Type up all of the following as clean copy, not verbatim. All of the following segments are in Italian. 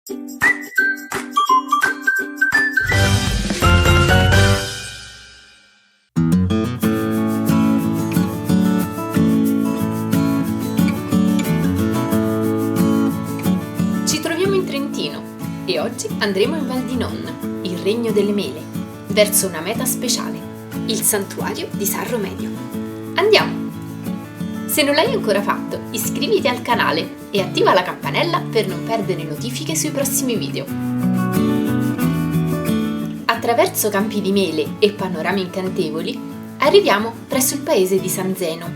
Ci troviamo in Trentino e oggi andremo in Val di Non, il Regno delle Mele, verso una meta speciale, il santuario di San Romediu. Andiamo! Se non l'hai ancora fatto, iscriviti al canale e attiva la campanella per non perdere notifiche sui prossimi video. Attraverso campi di mele e panorami incantevoli, arriviamo presso il paese di San Zeno.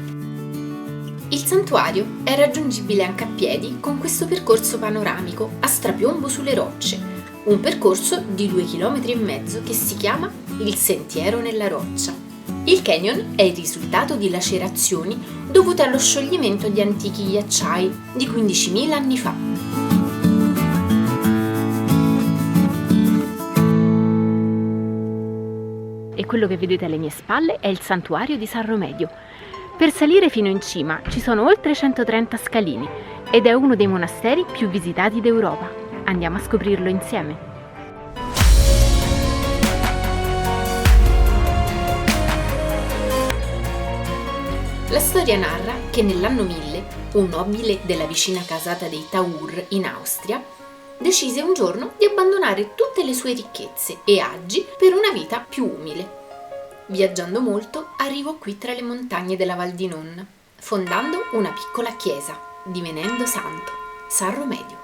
Il santuario è raggiungibile anche a piedi con questo percorso panoramico a strapiombo sulle rocce, un percorso di 2,5 km che si chiama il Sentiero nella Roccia. Il canyon è il risultato di lacerazioni dovute allo scioglimento di antichi ghiacciai di 15.000 anni fa. E quello che vedete alle mie spalle è il santuario di San Romediu. Per salire fino in cima ci sono oltre 130 scalini ed è uno dei monasteri più visitati d'Europa. Andiamo a scoprirlo insieme. La storia narra che nell'anno 1000 un nobile della vicina casata dei Thaur in Austria decise un giorno di abbandonare tutte le sue ricchezze e agi per una vita più umile. Viaggiando molto arrivò qui tra le montagne della Val di Non, fondando una piccola chiesa, divenendo santo, San Romediu.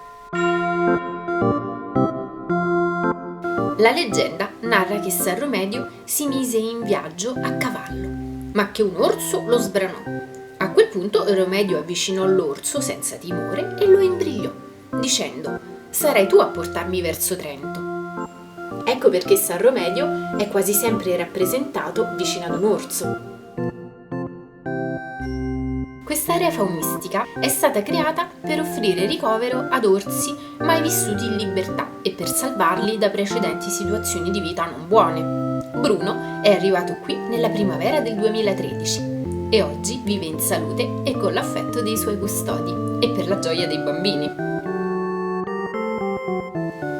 La leggenda narra che San Romediu si mise in viaggio a cavallo, ma che un orso lo sbranò. A quel punto Romediu avvicinò l'orso senza timore e lo imbrigliò, dicendo: «Sarai tu a portarmi verso Trento». Ecco perché San Romediu è quasi sempre rappresentato vicino ad un orso. Quest'area faunistica è stata creata per offrire ricovero ad orsi mai vissuti in libertà e per salvarli da precedenti situazioni di vita non buone. Bruno è arrivato qui nella primavera del 2013 e oggi vive in salute e con l'affetto dei suoi custodi e per la gioia dei bambini.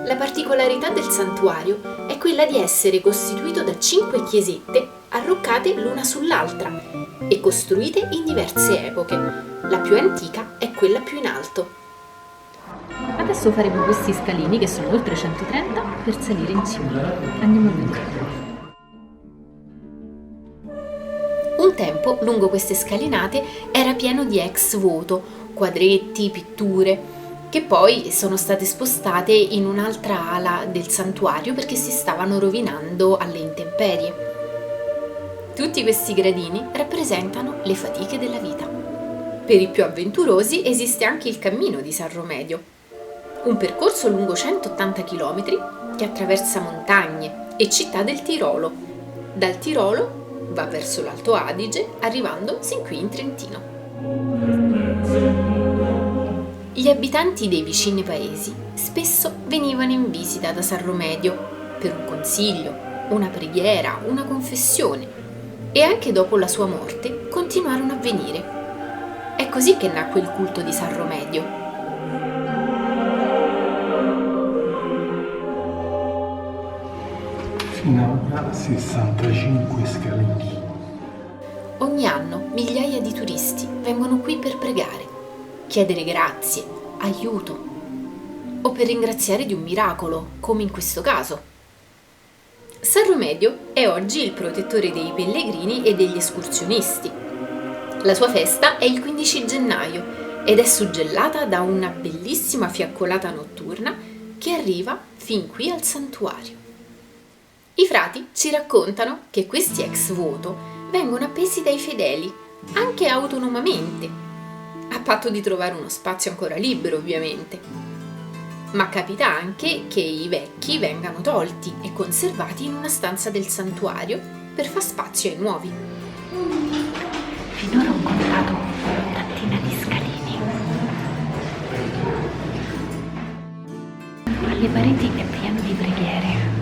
La particolarità del santuario è quella di essere costituito da 5 chiesette arroccate l'una sull'altra e costruite in diverse epoche. La più antica è quella più in alto. Adesso faremo questi scalini che sono oltre 130 per salire in cima. Andiamo a vedere. Un tempo lungo queste scalinate era pieno di ex voto, quadretti, pitture, che poi sono state spostate in un'altra ala del santuario perché si stavano rovinando alle intemperie. Tutti questi gradini rappresentano le fatiche della vita. Per i più avventurosi esiste anche il cammino di San Romediu, un percorso lungo 180 km che attraversa montagne e città del Tirolo. Dal Tirolo va verso l'Alto Adige, arrivando sin qui in Trentino. Gli abitanti dei vicini paesi spesso venivano in visita da San Romediu per un consiglio, una preghiera, una confessione e anche dopo la sua morte continuarono a venire. È così che nacque il culto di San Romediu. Finora 65 scalini. Ogni anno migliaia di turisti vengono qui per pregare, chiedere grazie, aiuto o per ringraziare di un miracolo, come in questo caso. San Romediu è oggi il protettore dei pellegrini e degli escursionisti. La sua festa è il 15 gennaio ed è suggellata da una bellissima fiaccolata notturna che arriva fin qui al santuario. I frati ci raccontano che questi ex voto vengono appesi dai fedeli, anche autonomamente, a patto di trovare uno spazio ancora libero, ovviamente. Ma capita anche che i vecchi vengano tolti e conservati in una stanza del santuario per far spazio ai nuovi. Finora ho contato un'ottantina di scalini. Alle pareti è pieno di preghiere.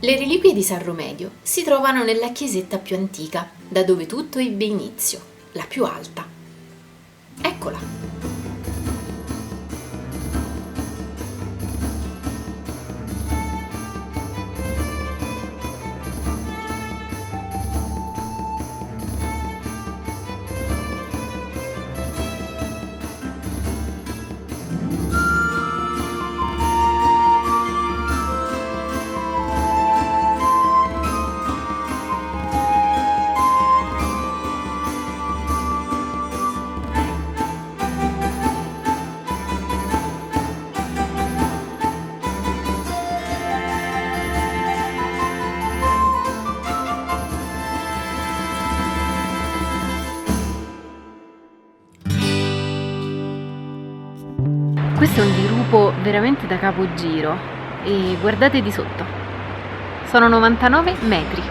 Le reliquie di San Romedio si trovano nella chiesetta più antica, da dove tutto ebbe inizio, la più alta. Eccola. Questo è un dirupo veramente da capogiro e guardate di sotto, sono 99 metri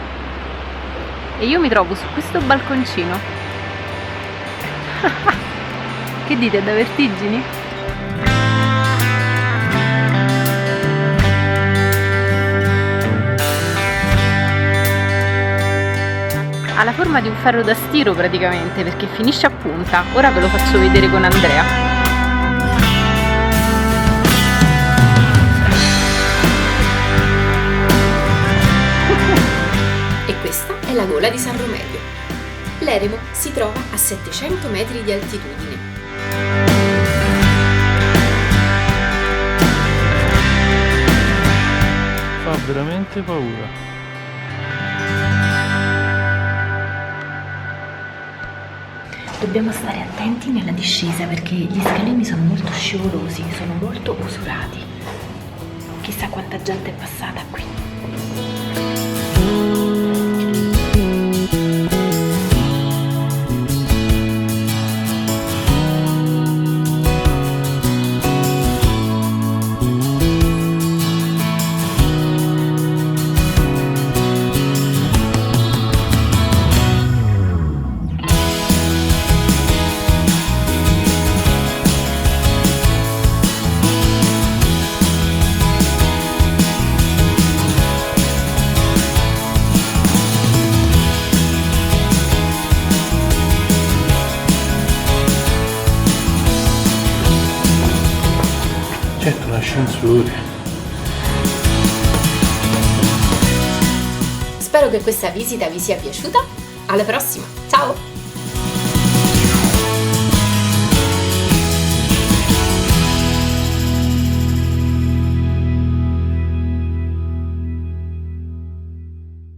e io mi trovo su questo balconcino. Che dite, da vertigini? Ha la forma di un ferro da stiro praticamente, perché finisce a punta. Ora ve lo faccio vedere con Andrea. E questa è la gola di San Romedio. L'eremo si trova a 700 metri di altitudine. Fa veramente paura. Dobbiamo stare attenti nella discesa perché gli scalini sono molto scivolosi, sono molto usurati. Chissà quanta gente è passata qui. Certo, un ascensore. Spero che questa visita vi sia piaciuta. Alla prossima, ciao!